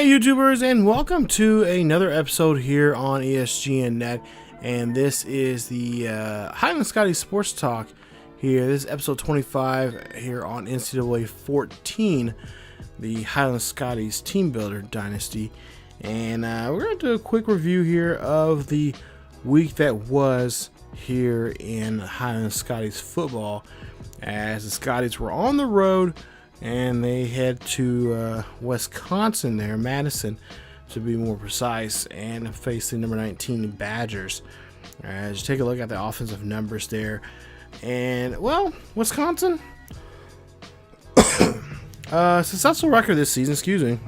Hey YouTubers, and welcome to another episode here on ESGNet, and this is the Scotties Sports Talk here. This is episode 25 here on NCAA 14, the Highland Scotties Team Builder Dynasty, and we're going to do a quick review here of the week that was here in Highland Scotties football, as the Scotties were on the road and they head to Wisconsin there, Madison to be more precise, and face the number 19 Badgers. As you take a look at the offensive numbers there, and well, Wisconsin, successful record this season,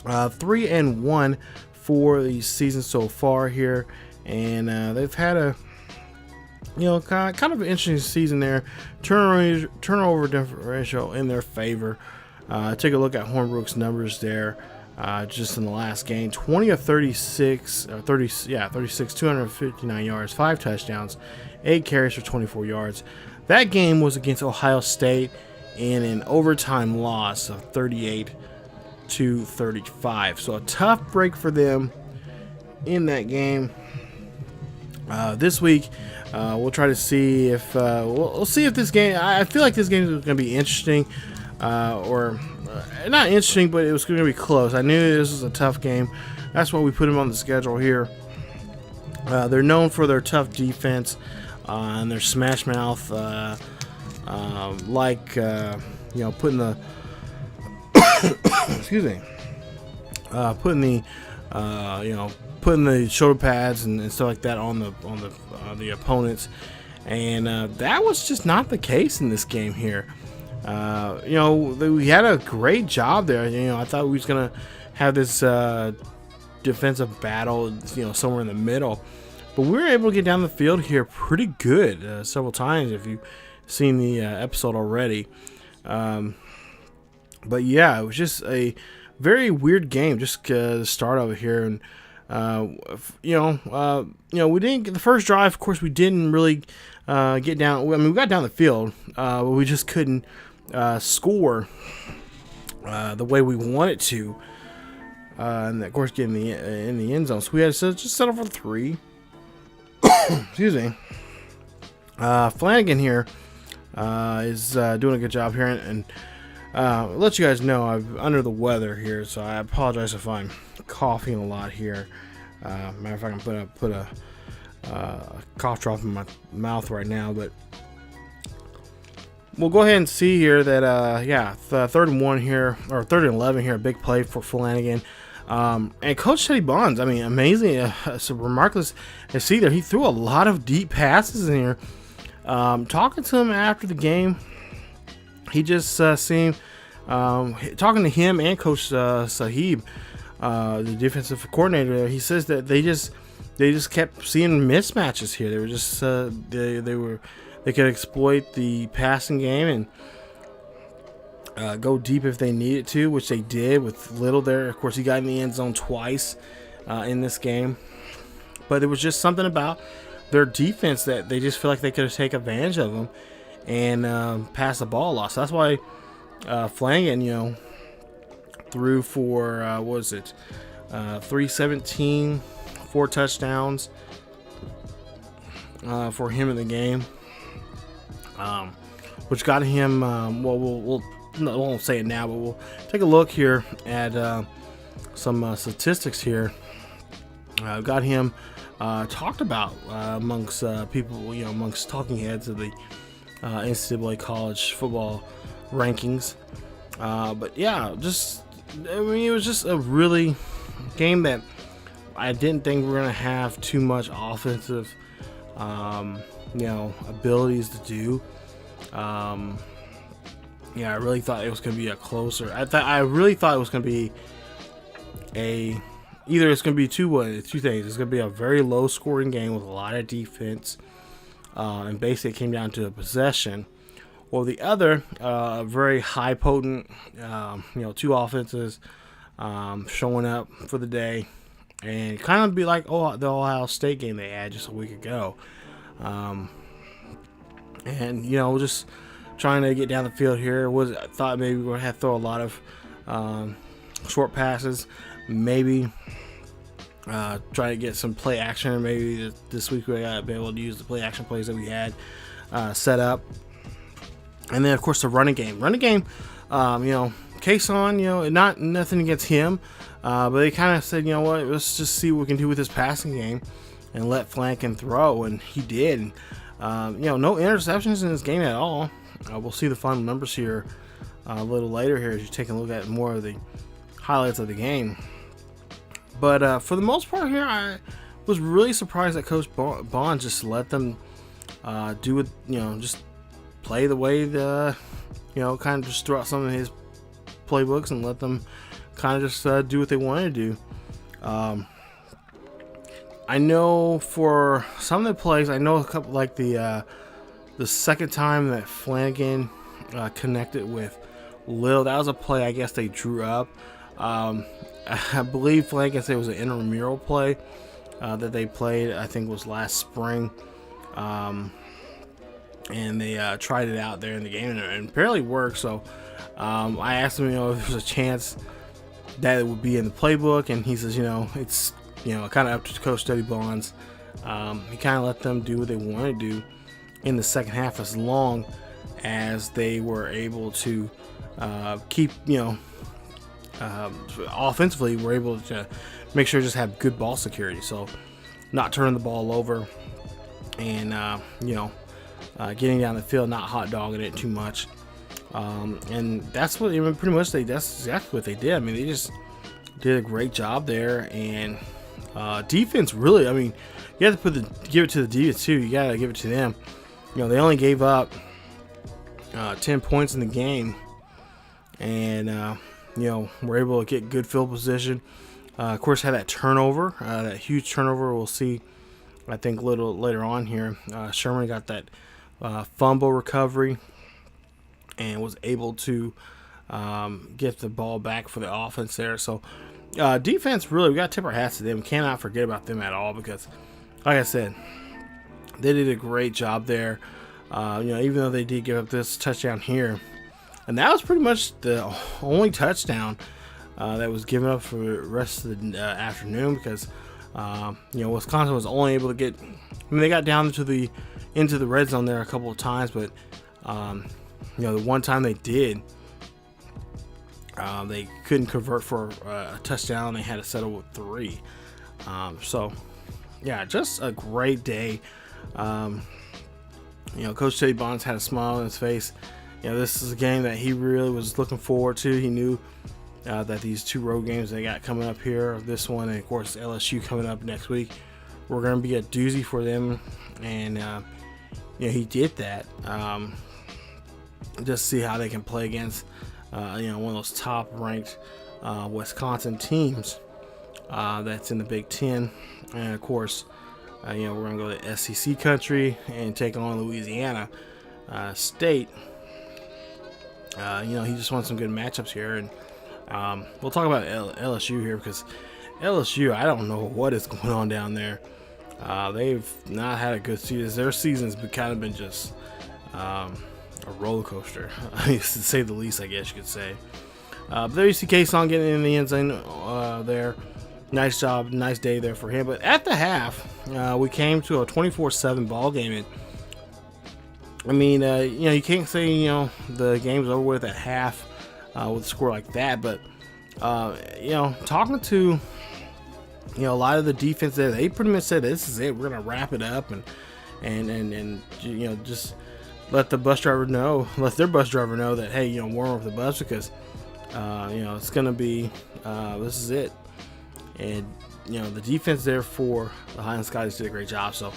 3-1 for the season so far here, and they've had a kind of an interesting season there. Turnover differential in their favor. Take a look at Hornbrook's numbers there. Just in the last game, 20 of 36, 259 yards, 5 touchdowns, 8 carries for 24 yards. That game was against Ohio State in an overtime loss of 38-35. So a tough break for them in that game. This week, we'll try to see if we'll see if this game. I feel like this game is going to be interesting, or not interesting, but it was going to be close. I knew this was a tough game. That's why we put them on the schedule here. They're known for their tough defense and their smash mouth, putting the putting the shoulder pads and stuff like that on the opponents, and that was just not the case in this game here. We had a great job there. I thought we was gonna have this defensive battle, somewhere in the middle, but we were able to get down the field here pretty good several times. If you've seen the episode already, but yeah, it was just a very weird game. Just the start of it here, and we didn't get the first drive. Of course, we didn't really get down. I mean, we got down the field, but we just couldn't score the way we wanted to, and of course, get in the end zone. So we had to just settle for 3. Excuse me. Flanagan here is doing a good job here, and I'll let you guys know I'm under the weather here, so I apologize if I'm coughing a lot here. Matter of fact, I'm put a cough drop in my mouth right now, but we'll go ahead and see here that the 3rd and 1 here, or 3rd and 11 here, a big play for Flanagan. And Coach Teddy Bonds, I mean, amazing, so remarkable to see there. He threw a lot of deep passes in here. Talking to him after the game, he just seemed, talking to him and Coach Sahib, the defensive coordinator, he says that they just kept seeing mismatches here. They were just they could exploit the passing game and go deep if they needed to, which they did with Little there. Of course, he got in the end zone twice in this game, but it was just something about their defense that they just feel like they could take advantage of them and pass the ball loss. So that's why Flanagan, threw for 317, 4 touchdowns for him in the game, which got him. We won't say it now, but we'll take a look here at some statistics here. Got him talked about amongst people, amongst talking heads of the NCAA college football rankings. But yeah, it was just a really game that I didn't think we were going to have too much offensive, abilities to do. I really thought it was going to be a closer. I really thought it was going to be either it's going to be two things. It's going to be a very low scoring game with a lot of defense, and basically it came down to a possession, or the other, very high potent, 2 offenses showing up for the day, and kind of be like the Ohio State game they had just a week ago, and just trying to get down the field here. I thought maybe we would have to throw a lot of short passes, maybe try to get some play action. Maybe this week we got to be able to use the play action plays that we had set up. And then, of course, the running game. Kason, nothing against him, but they kind of said, you know what, let's just see what we can do with this passing game and let Flanagan throw, and he did. No interceptions in this game at all. We'll see the final numbers here a little later here as you take a look at more of the highlights of the game. But for the most part here, I was really surprised that Coach Bond just let them do it, just play the way kind of just throw out some of his playbooks and let them kind of just do what they wanted to do. I know for some of the plays, I know a couple, like the second time that Flanagan connected with Lil, that was a play I guess they drew up. I believe Flanagan said it was an intramural play that they played, I think it was last spring. And they tried it out there in the game, and it barely worked. So I asked him, if there's a chance that it would be in the playbook, and he says, it's kind of up to Coach Steady Bonds. He kind of let them do what they wanted to do in the second half, as long as they were able to keep, offensively, we're able to make sure to just have good ball security. So not turning the ball over, and getting down the field, not hot dogging it too much, and that's what pretty much that's exactly what they did. I mean, they just did a great job there, and defense really. You have to give it to the defense too. You gotta give it to them. They only gave up 10 points in the game, and we're able to get good field position. Of course, had that turnover, that huge turnover. We'll see, I think, a little later on here. Sherman got that fumble recovery and was able to get the ball back for the offense there. So defense, really, we got to tip our hats to them. Cannot forget about them at all, because, like I said, they did a great job there. Even though they did give up this touchdown here, and that was pretty much the only touchdown that was given up for the rest of the afternoon, because Wisconsin was only able to get. They got down into the red zone there a couple of times, but the one time they did, they couldn't convert for a touchdown. They had to settle with 3. Just a great day. Coach Teddy Bonds had a smile on his face. This is a game that he really was looking forward to. He knew that these 2 road games they got coming up here, this one, and of course LSU coming up next week, were going to be a doozy for them, and he did that. Just see how they can play against one of those top-ranked Wisconsin teams that's in the Big Ten, and of course, we're going to go to SEC country and take on Louisiana State. He just won some good matchups here, and we'll talk about LSU here, because LSU, I don't know what is going on down there. They've not had a good season. Their season's kind of been just a roller coaster, to say the least, I guess you could say. But there you see Kason getting in the end zone there. Nice job, nice day there for him. But at the half, we came to a 24-7 ball game, and you can't say the game's over with at half with a score like that. But talking to a lot of the defense there, they pretty much said this is it. We're gonna wrap it up and just let their bus driver know that, hey, warm up the bus, because it's gonna be this is it. And the defense there for the Highland Scotties did a great job. So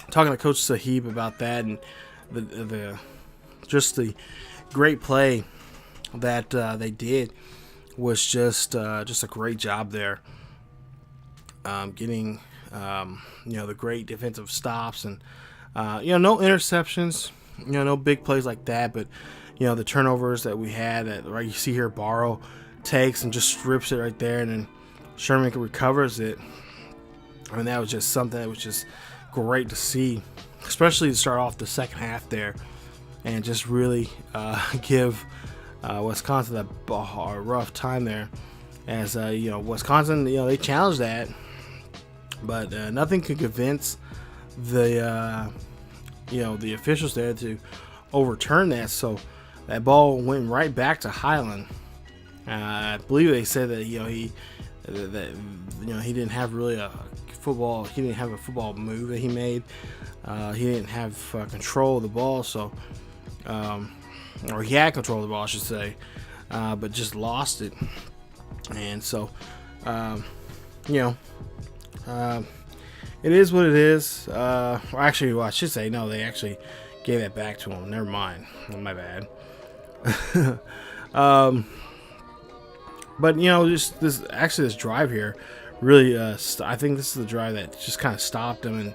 talking to Coach Sahib about that, and the great play that they did was just a great job there, getting the great defensive stops, and no interceptions, no big plays like that, but the turnovers that we had, right, you see here, Barrow takes and just strips it right there, and then Sherman recovers it. That was just something that was just great to see, especially to start off the second half there, and just really give Wisconsin a rough time there, as Wisconsin, they challenged that, but nothing could convince the the officials there to overturn that. So that ball went right back to Highland. I believe they said that he didn't have really a football. He didn't have a football move that he made. He didn't have control of the ball. So, or he had control of the ball, I should say, but just lost it. And so, it is what it is. Actually, I should say no. They actually gave that back to him. Never mind. My bad. But just this drive here, really, I think this is the drive that just kind of stopped them, and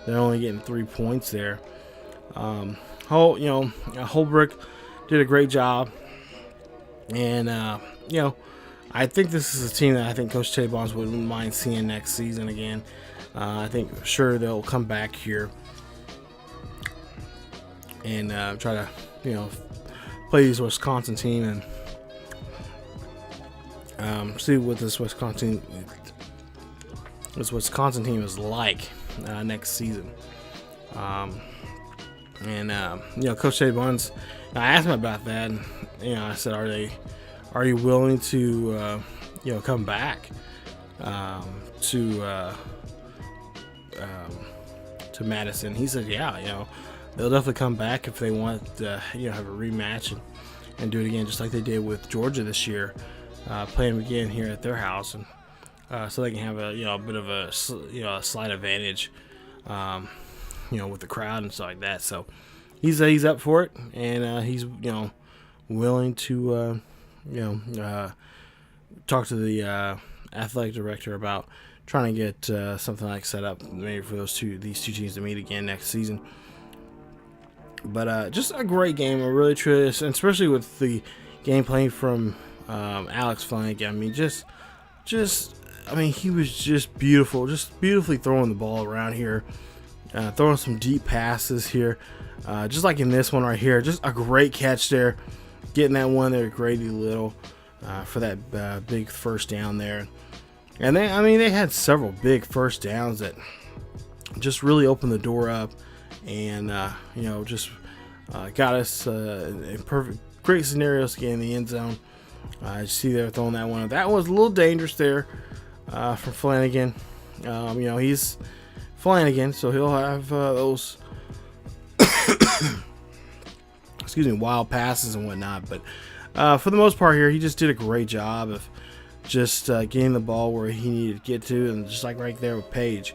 they're only getting 3 points there. Holbrook did a great job, and I think this is a team that I think Coach Teddy Bonds wouldn't mind seeing next season again. I think sure they'll come back here and try to play this Wisconsin team and see what this Wisconsin team is like next season. Coach Teddy Bonds, I asked him about that, and I said, are you willing to come back to Madison? He said, yeah, they'll definitely come back if they want to have a rematch and do it again, just like they did with Georgia this year, playing again here at their house, and so they can have a bit of a slight advantage with the crowd and stuff like that. So he's up for it, and he's willing to talk to the athletic director about trying to get something like set up maybe for these two teams to meet again next season. But just a great game, a really true, and especially with the gameplay from Alex Flanagan. I mean, he was just beautifully throwing the ball around here, throwing some deep passes here, just like in this one right here. Just a great catch there, getting that one there, Grady Little, for that big first down there. And they had several big first downs that just really opened the door up, and just got us in great scenarios to get in the end zone. You see they're throwing that one. That was a little dangerous there for Flanagan. He's Flanagan, so he'll have those wild passes and whatnot. But for the most part here, he just did a great job of just getting the ball where he needed to get to, and just like right there with Page.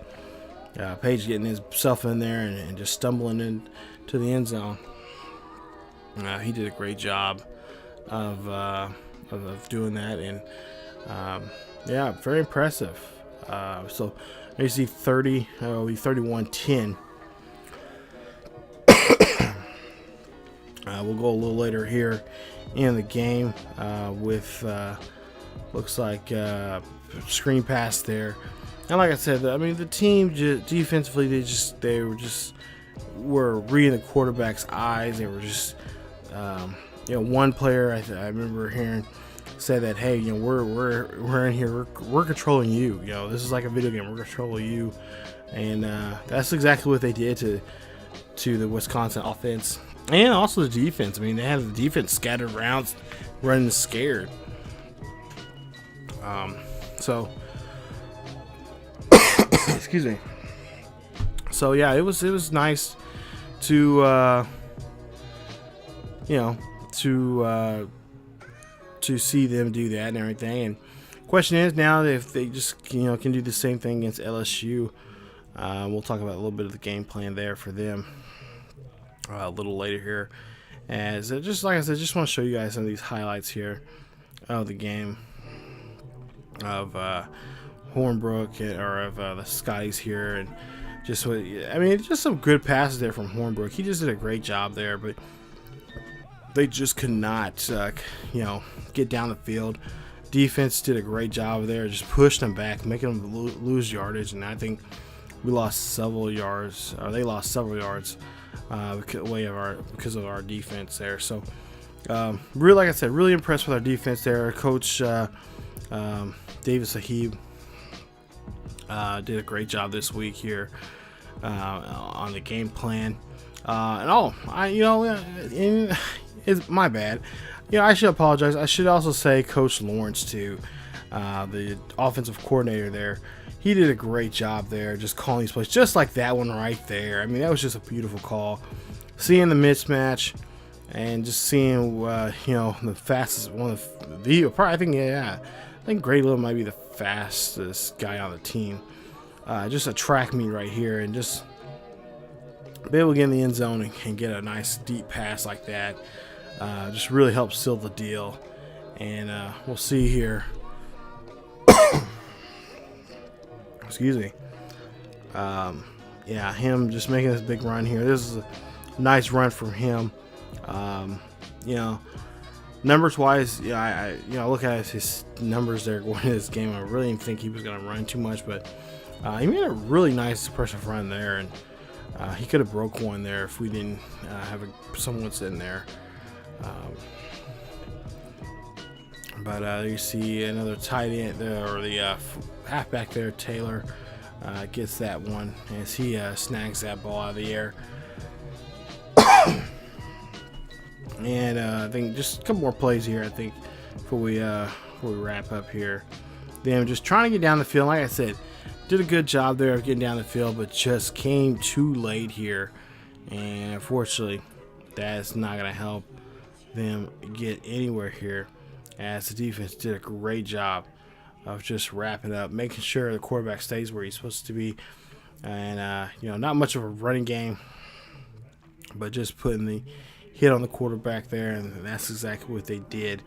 Page getting himself in there and just stumbling into the end zone. He did a great job of doing that, and very impressive. So you see 31-10. We'll go a little later here in the game with looks like screen pass there. And like I said, the team defensively, they were reading the quarterback's eyes. They were just, one player I remember hearing say that, hey, we're in here, we're controlling you. This is like a video game. We're controlling you, and that's exactly what they did to the Wisconsin offense and also the defense. They had the defense scattered around, running scared. Excuse me. So yeah, it was nice to to see them do that and everything. And question is now if they just can do the same thing against LSU. We'll talk about a little bit of the game plan there for them a little later here. As just like I said, just want to show you guys some of these highlights here of the game of Hornbrook or of the Scotties here, and just just some good passes there from Hornbrook. He just did a great job there, but they just could not get down the field. Defense did a great job there, just pushed them back, making them lose yardage, and I think we lost several yards, or they lost several yards because of our defense there. So Really, like I said, really impressed with our defense there. Coach David Sahib did a great job this week here on the game plan. It's my bad. I should apologize. I should also say Coach Lawrence too, the offensive coordinator there. He did a great job there, just calling these plays, just like that one right there. I mean, that was just a beautiful call. Seeing the mismatch and just seeing, the fastest one of the, probably, I think Gray Little might be the fastest guy on the team. Just a track meet right here, and just be able to get in the end zone and get a nice deep pass like that. Just really helps seal the deal. And we'll see here. Excuse me. Him just making this big run here. This is a nice run from him. Numbers wise, I look at his numbers there going into this game. I really didn't think he was going to run too much, but he made a really nice suppressive run there, and he could have broke one there if we didn't have someone sitting there. But you see another tight end there, or the halfback there, Taylor, gets that one as he snags that ball out of the air. And I think just a couple more plays here, I think, before we wrap up here. Them just trying to get down the field. Like I said, did a good job there of getting down the field, but just came too late here. And unfortunately, that's not going to help them get anywhere here, as the defense did a great job of just wrapping up, making sure the quarterback stays where he's supposed to be. And, not much of a running game, but just putting the hit on the quarterback there, and that's exactly what they did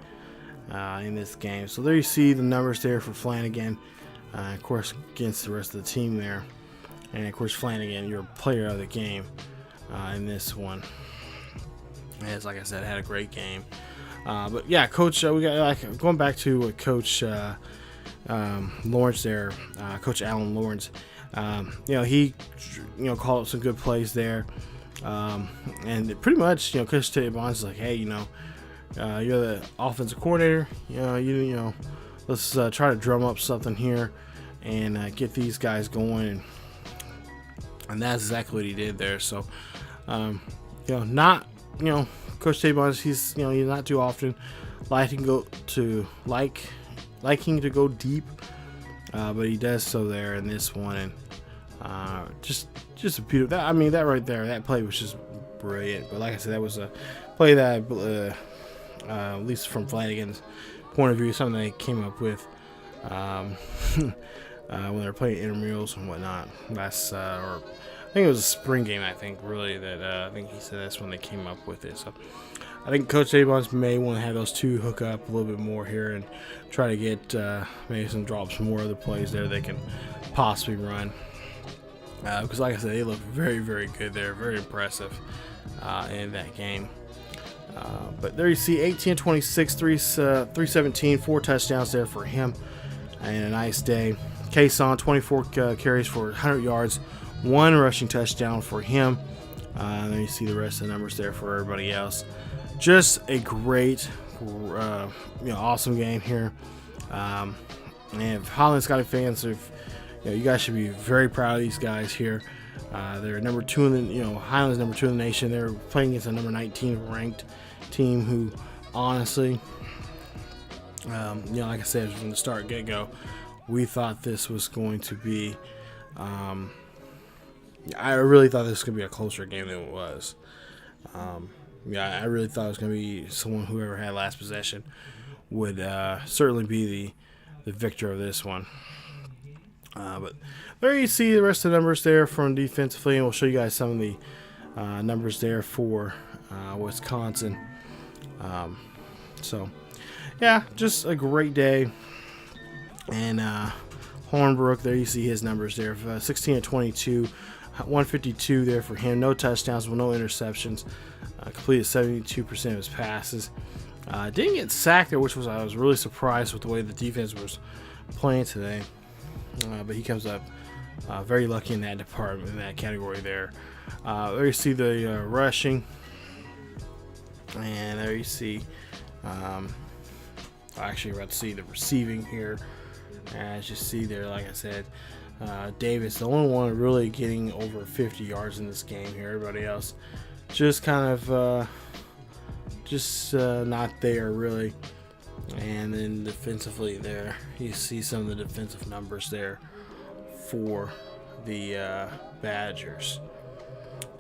in this game. So there you see the numbers there for Flanagan, of course, against the rest of the team there. And, of course, Flanagan, your player of the game in this one. As, like I said, had a great game. But, yeah, Coach, we got going back to Coach Lawrence there, Coach Alan Lawrence. He, called up some good plays there. And pretty much, Coach Teddy Bonds is like, hey, you're the offensive coordinator. Let's try to drum up something here and get these guys going. And that's exactly what he did there. So, Coach Teddy Bonds, he's not too often liking to go deep, but he does so there in this one, and just a beautiful. That right there, that play was just brilliant. But like I said, that was a play that, at least from Flanagan's point of view, something they came up with when they were playing intramurals and whatnot. I think it was a spring game. I think really that I think he said that's when they came up with it. So I think Coach Abons may want to have those two hook up a little bit more here and try to get maybe some drops, more other plays there they can possibly run. Because like I said, they look very, very good there, very impressive in that game. But there you see 18-26, 317, 4 touchdowns there for him, and a nice day. Kason, 24 carries for 100 yards, 1 rushing touchdown for him. And then you see the rest of the numbers there for everybody else. Just a great, awesome game here. And Holland Scotty fans, you guys should be very proud of these guys here. They're number 2 in the, Highland's number 2 in the nation. They're playing against a number 19 ranked team who, honestly, like I said from the get-go, we thought this was going to be, I really thought this was going to be a closer game than it was. I really thought it was going to be whoever had last possession would certainly be the victor of this one. But there you see the rest of the numbers there from defensively, and we'll show you guys some of the numbers there for Wisconsin. So, yeah, just a great day. And Hornbrook, there you see his numbers there, 16-22, 152 there for him. No touchdowns, no interceptions. Completed 72% of his passes. Didn't get sacked there, which I was really surprised with the way the defense was playing today. But he comes up very lucky in that department, in that category there. There you see the rushing. And there you see, actually, we're about to see the receiving here. As you see there, like I said, Davis, the only one really getting over 50 yards in this game here. Everybody else just kind of not there really. And then defensively there, you see some of the defensive numbers there for the Badgers.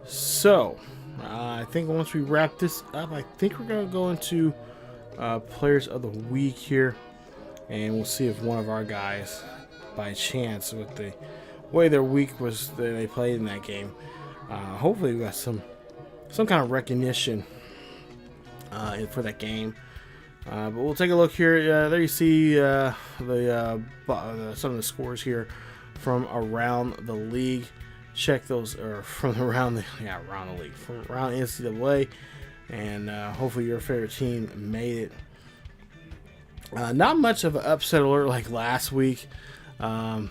So I think once we wrap this up, I think we're going to go into players of the week here, and we'll see if one of our guys, by chance, with the way their week was that they played in that game, hopefully we got some kind of recognition for that game. But we'll take a look here. There you see some of the scores here from around the league. Check those, or from around the league, from around NCAA, and hopefully your favorite team made it. Not much of an upset alert like last week. Quite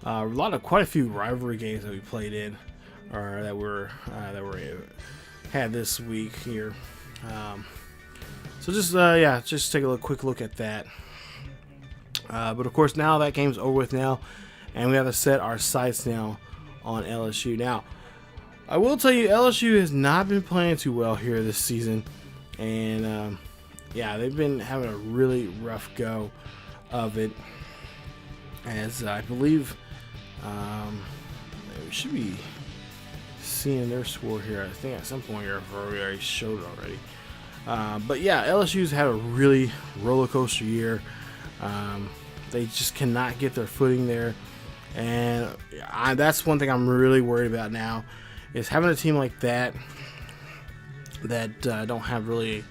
a few rivalry games that we played in, or that were had this week here. So just take a quick look at that. But of course, now that game's over with now, and we have to set our sights now on LSU. Now, I will tell you, LSU has not been playing too well here this season, and they've been having a really rough go of it. As I believe, we should be seeing their score here. I think at some point here, I've already showed it already. But yeah, LSU's had a really roller coaster year. They just cannot get their footing there, and that's one thing I'm really worried about now, is having a team like that don't have really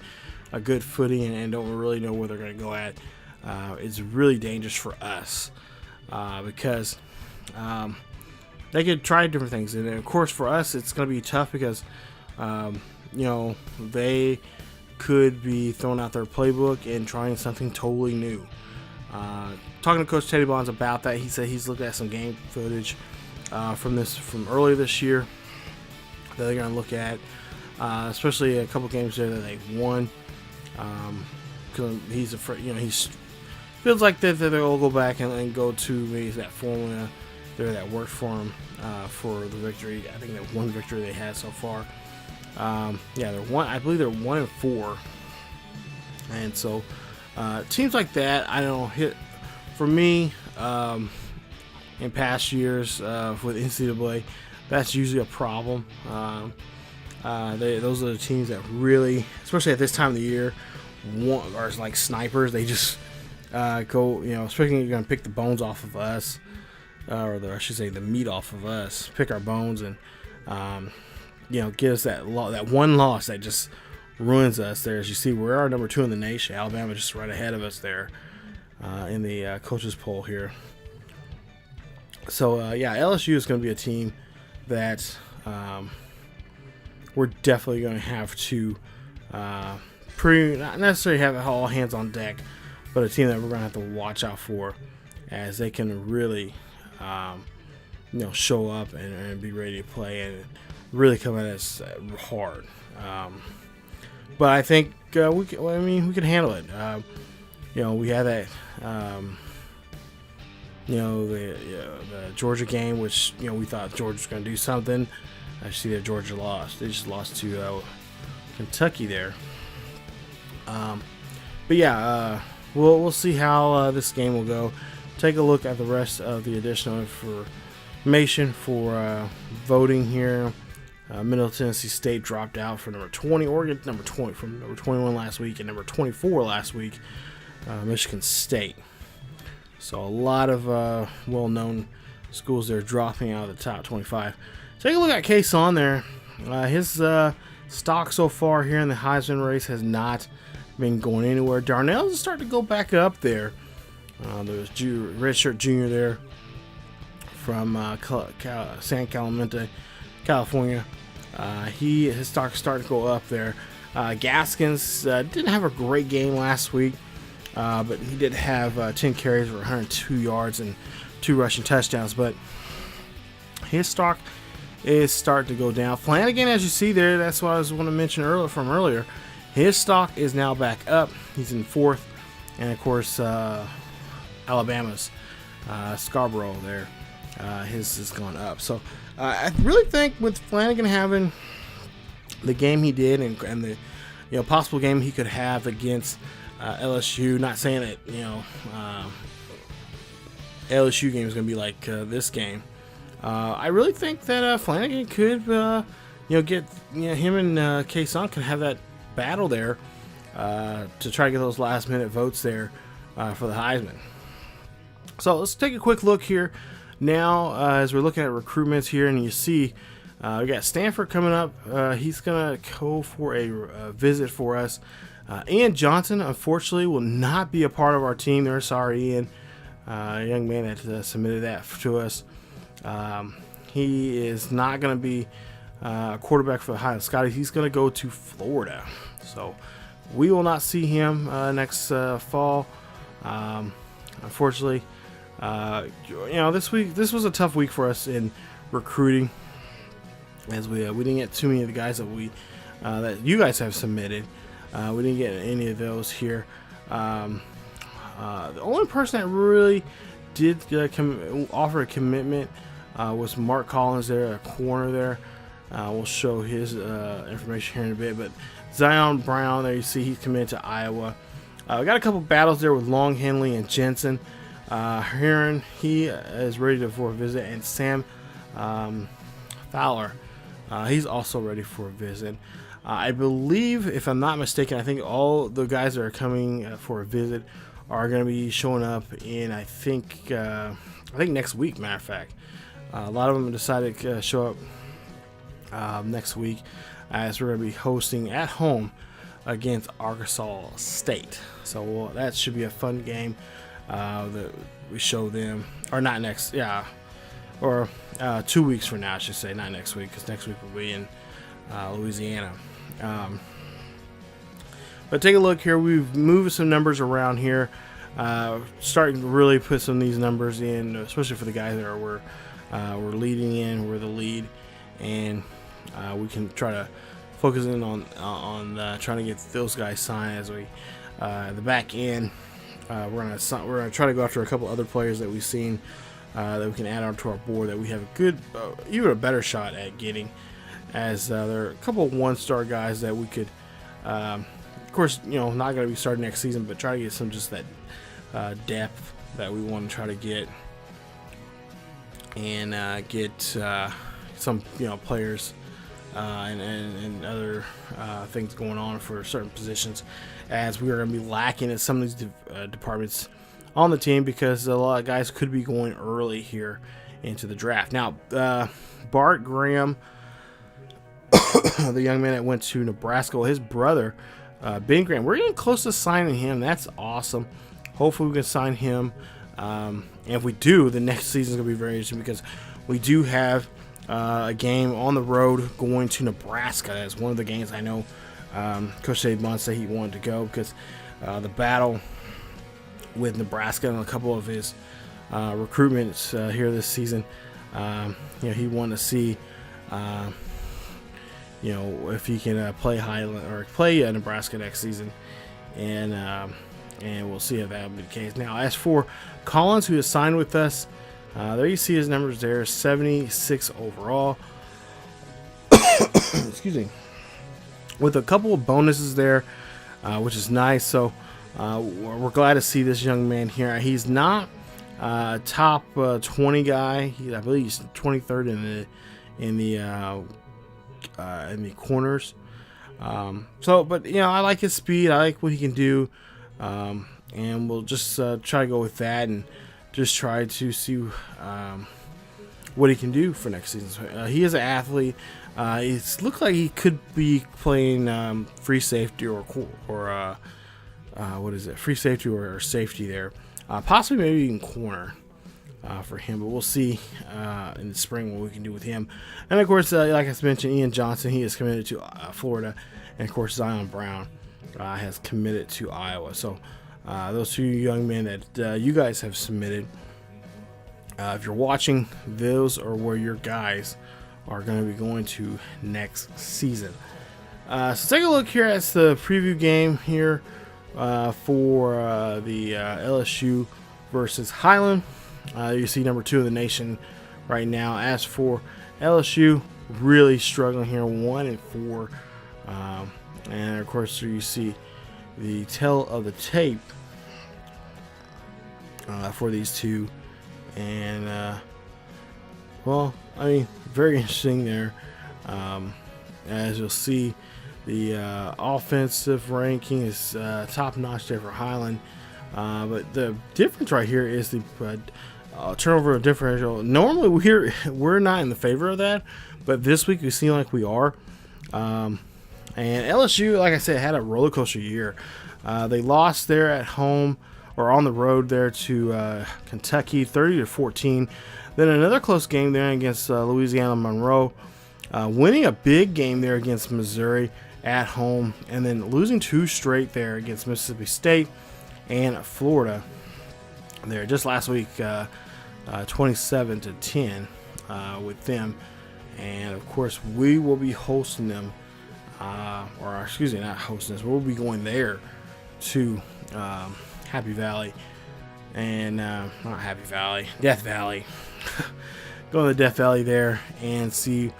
a good footing and don't really know where they're going to go at. It's really dangerous for us because they could try different things, and of course for us it's going to be tough because they could be throwing out their playbook and trying something totally new. Talking to Coach Teddy Bonds about that, he said he's looked at some game footage from earlier this year that they're going to look at, especially a couple games there that they've won. Cause he's afraid, he feels like that they'll go back and go to maybe that formula there that worked for him for the victory. I think that one victory they had so far. I believe they're 1-4, and so teams like that, I don't know, for me in past years with NCAA, that's usually a problem. Those are the teams that really, especially at this time of the year, are like snipers. They just go, especially you're going to pick the bones off of us, I should say the meat off of us, pick our bones and get us that one loss that just ruins us there. As you see, we are number 2 in the nation. Alabama just right ahead of us there in the coaches poll here. So LSU is going to be a team that we're definitely going to have to not necessarily have all hands on deck, but a team that we're going to have to watch out for, as they can really show up and be ready to play and really come at us hard. But I think we can handle it. We had that the Georgia game, which we thought Georgia was going to do something. I see that Georgia lost. They just lost to Kentucky there. We'll see how this game will go. Take a look at the rest of the additional information for voting here. Middle Tennessee State dropped out for number 20. Oregon number 20 from number 21 last week, and number 24 last week. Michigan State. So a lot of well-known schools there dropping out of the top 25. Take a look at Case on there. His stock so far here in the Heisman race has not been going anywhere. Darnell's is starting to go back up there. There's redshirt junior there from San Clemente, California. His stock starting to go up there. Gaskins didn't have a great game last week, but he did have 10 carries for 102 yards and 2 rushing touchdowns. But his stock is starting to go down. Flanagan, as you see there, that's what I was want to mention earlier. His stock is now back up. He's in 4th, and of course Alabama's Scarborough there, his has gone up. So I really think with Flanagan having the game he did and the possible game he could have against LSU, not saying that LSU game is going to be like this game. I really think that Flanagan could get him and K-Son could have that battle there to try to get those last minute votes there for the Heisman. So let's take a quick look here now as we're looking at recruitments here, and you see we got Stanford coming up. He's gonna go for a visit for us. Ian Johnson, unfortunately, will not be a part of our team there. Sorry, Ian. A young man that submitted that to us. He is not going to be a quarterback for the Ohio Scotties. He's going to go to Florida. So we will not see him next fall. Unfortunately, this was a tough week for us in recruiting, as we didn't get too many of the guys that you guys have submitted. We didn't get any of those here. The only person that really did offer a commitment was Mark Collins there, a corner there. We'll show his information here in a bit. But Zion Brown, there you see he's committed to Iowa. We got a couple battles there with Long Henley and Jensen. Heron, he is ready for a visit. And Sam Fowler, he's also ready for a visit. I believe, if I'm not mistaken, I think all the guys that are coming for a visit are going to be showing up in, I think next week, matter of fact. A lot of them decided to show up next week, as we're going to be hosting at home against Arkansas State. So that should be a fun game that we show them, or not next, or 2 weeks from now, I should say, not next week, because next week we'll be in Louisiana. But take a look here. We've moved some numbers around here, starting to really put some of these numbers in, especially for the guys that we're leading in. We're the lead, and we can try to focus in on trying to get those guys signed as we the back end. We're gonna try to go after a couple other players that we've seen that we can add onto our board that we have a good, even a better shot at getting, as there are a couple of one-star guys that we could. Of course, not going to be starting next season, but try to get some just that depth that we want to try to get, and get some players and other things going on for certain positions, as we are going to be lacking in some of these departments on the team, because a lot of guys could be going early here into the draft. Now, Bart Graham, the young man that went to Nebraska, his brother, Ben Graham, we're getting close to signing him. That's awesome. Hopefully we can sign him. And if we do, the next season is going to be very interesting, because we do have a game on the road going to Nebraska. That's one of the games I know Coach Dave Bond said he wanted to go, because the battle with Nebraska and a couple of his recruitments here this season, he wanted to see if he can play Highland or play Nebraska next season, and we'll see if that will be the case. Now, as for Collins, who has signed with us, there you see his numbers there, 76 overall. Excuse me. With a couple of bonuses there, which is nice. So we're glad to see this young man here. He's not top 20 guy. I believe he's 23rd in the corners. But I like his speed. I like what he can do, and we'll just try to go with that and just try to see what he can do for next season. So, he is an athlete. It looks like he could be playing free safety or free safety or safety there, possibly maybe even corner. For him, but we'll see in the spring what we can do with him. And of course, like I mentioned, Ian Johnson, he is committed to Florida, and of course Zion Brown has committed to Iowa. So those two young men that you guys have submitted, if you're watching, those are where your guys are going to be going to next season. So take a look here at the preview game here for the LSU versus Highland. You see number 2 in the nation right now. As for LSU, really struggling here, 1-4. And of course, you see the tail of the tape for these two. And, well, I mean, very interesting there. As you'll see, the offensive ranking is top-notch there for Highland. But the difference right here is the turnover differential. Normally, we're not in the favor of that, but this week we seem like we are. And LSU, like I said, had a roller coaster year. They lost there at home or on the road there to Kentucky, 30-14. Then another close game there against Louisiana Monroe, winning a big game there against Missouri at home, and then losing 2 straight there against Mississippi State and Florida there just last week, 27-10 with them. And of course, we will be hosting them, or excuse me, not hosting us. We'll be going there to Happy Valley, and not Happy Valley, Death Valley. Go to the Death Valley there and see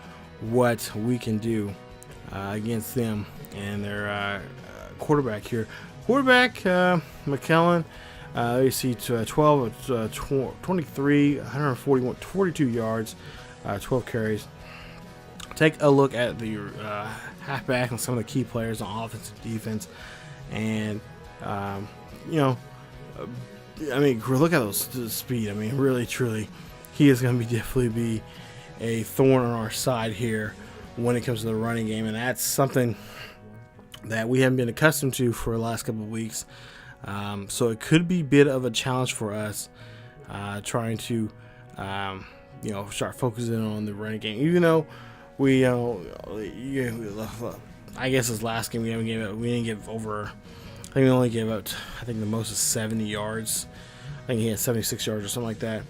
what we can do against them and their quarterback here. Quarterback McKellen, you see 12 of 23, 141, 42 yards, 12 carries. Take a look at the halfback and some of the key players on offense and defense, and you know, I mean, look at those speed. I mean, really, truly, he is going to definitely be a thorn on our side here when it comes to the running game, and that's something that we haven't been accustomed to for the last couple of weeks. So it could be a bit of a challenge for us trying to, you know, start focusing on the running game. Even though we, I guess his last game we didn't give over. I think we only gave out, I think the most is 70 yards. I think he had 76 yards or something like that.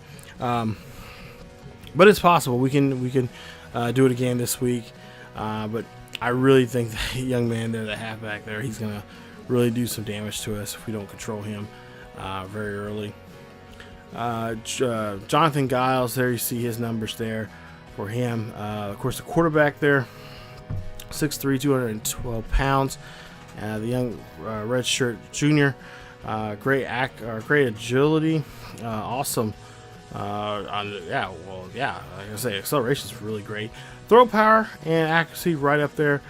But it's possible we can do it again this week. But I really think the young man there, the halfback there, he's gonna really do some damage to us if we don't control him very early. Jonathan Giles there, you see his numbers there for him. Of course, the quarterback there, 6'3", 212 pounds. The young redshirt junior, great agility, awesome. Like I say, acceleration is really great. Throw power and accuracy right up there.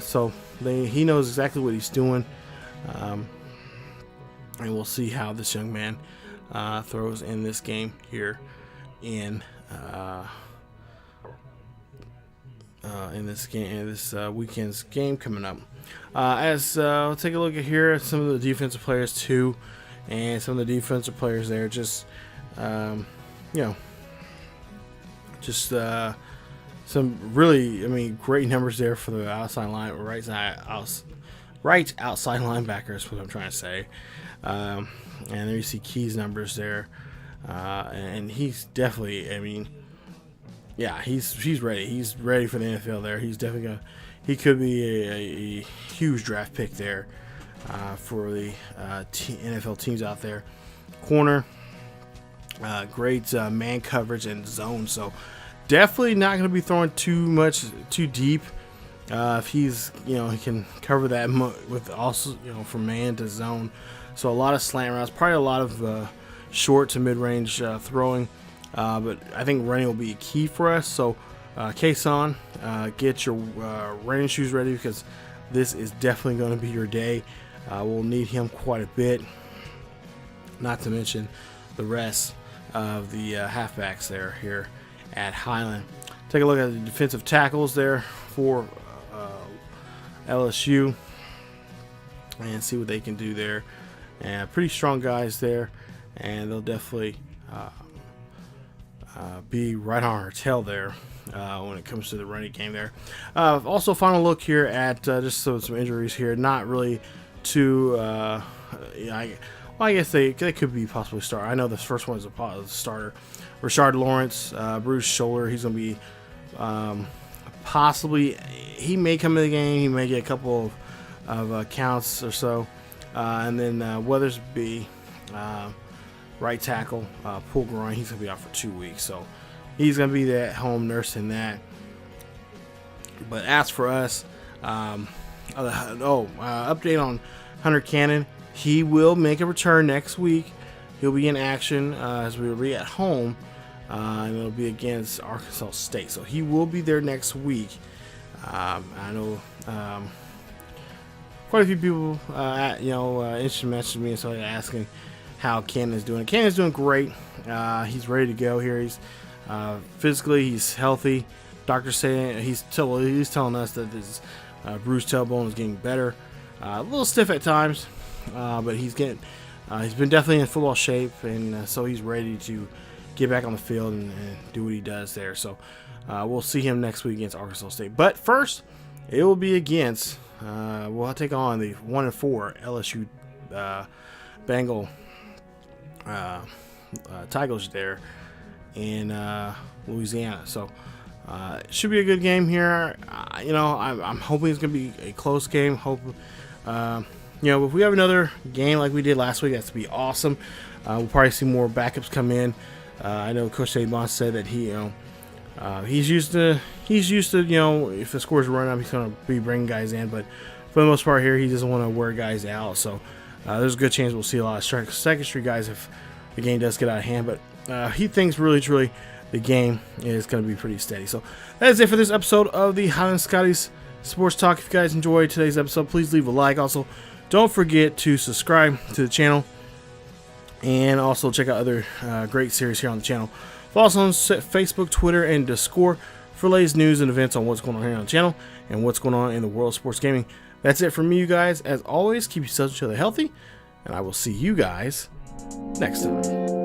So he knows exactly what he's doing, and we'll see how this young man throws in this game here in this weekend's game coming up. We'll take a look at here at some of the defensive players too, and some of the defensive players there just some really, I mean, great numbers there for the outside line, right outside linebacker is what I'm trying to say. And there you see Key's numbers there, and he's definitely, I mean, yeah, he's ready. He's ready for the NFL there. He's definitely he could be a huge draft pick there for the NFL teams out there. Corner, great man coverage and zone. So definitely not going to be throwing too deep. If he's, he can cover that with also, from man to zone. So a lot of slant routes, probably a lot of short to mid-range throwing. But I think running will be key for us. So case on, get your running shoes ready, because this is definitely going to be your day. We'll need him quite a bit. Not to mention the rest of the halfbacks there here at Highland. Take a look at the defensive tackles there for LSU and see what they can do there. And pretty strong guys there, and they'll definitely be right on our tail there when it comes to the running game there. Also, final look here at just some injuries here. Not really too. I guess they could be possibly start. I know the first one is a starter. Rashad Lawrence, bruised shoulder. He's going to be Possibly he may come in the game. He may get a couple of counts or so. And then Weathersby, right tackle, pull groin. He's going to be out for 2 weeks. So he's going to be at home nursing that. But as for us, update on Hunter Cannon. He will make a return next week. He'll be in action as we will be at home. And it'll be against Arkansas State. So he will be there next week. I know quite a few people, interested messaged me and started asking how Cannon's doing. Cannon's doing great. He's ready to go here. He's physically, he's healthy. Doctor's saying he's telling us that his bruised tailbone is getting better. A little stiff at times, but he's been definitely in football shape, and so he's ready to get back on the field and do what he does there. So we'll see him next week against Arkansas State. But first, it will be against we'll take on the 1-4 LSU Bengal Tigers there in Louisiana. So it should be a good game here. I'm hoping it's going to be a close game. If we have another game like we did last week, that's going to be awesome. We'll probably see more backups come in. I know Coach Saban said that he's used to if the scores run up, he's going to be bringing guys in. But for the most part here, he doesn't want to wear guys out. So there's a good chance we'll see a lot of second street guys if the game does get out of hand. But he thinks really, truly the game is going to be pretty steady. So that is it for this episode of the Highland Scotties Sports Talk. If you guys enjoyed today's episode, please leave a like. Also, don't forget to subscribe to the channel. And also check out other great series here on the channel. Follow us on Facebook, Twitter, and Discord for latest news and events on what's going on here on the channel and what's going on in the world of sports gaming. That's it from me, you guys. As always, keep yourselves and each other healthy, and I will see you guys next time.